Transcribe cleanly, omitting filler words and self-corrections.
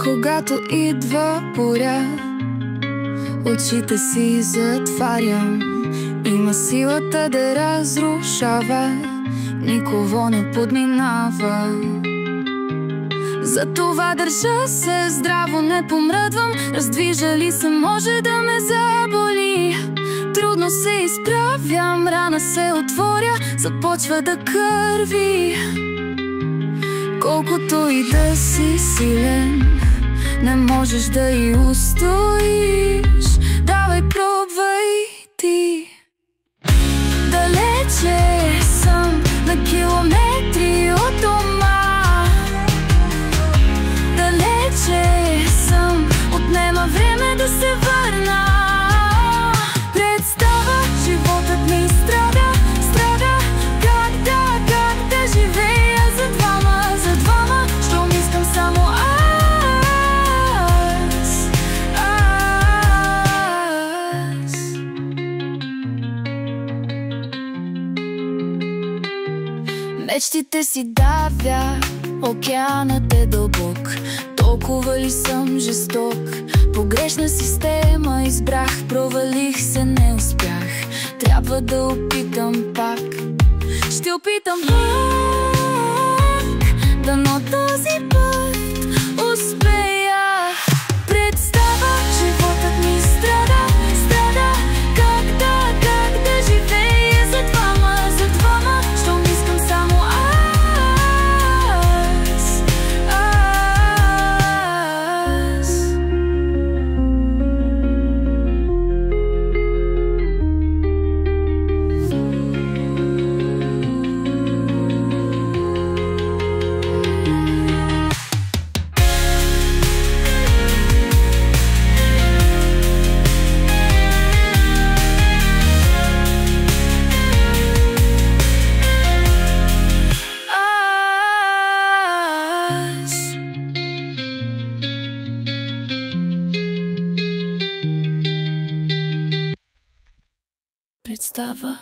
Когато идва буря, очите си затварям. Има силата да разрушава, никого не подминава. Затова държа се здраво, не помръдвам. Раздвижа ли се, може да ме заболи. Трудно се изправям, рана се отворя, започва да кърви. Колкото и да си силен, не можеш да й устоиш. Давай, пробвай ти. Далече съм, на километри от дома. Далече съм, отнема време да се върна. Представа, животът ми страда, страда. Как да живея за двама, щом искам само аз. Мечтите си давя, океанът е дълбок. Толкова ли съм жесток? Погрешна система избрах, провалих се, не успях. Трябва да опитам пак. Ще опитам пак, дано този път успея. Представа, животът ми страда, страда. Как да живея за двама, щом искам само аз. Представа,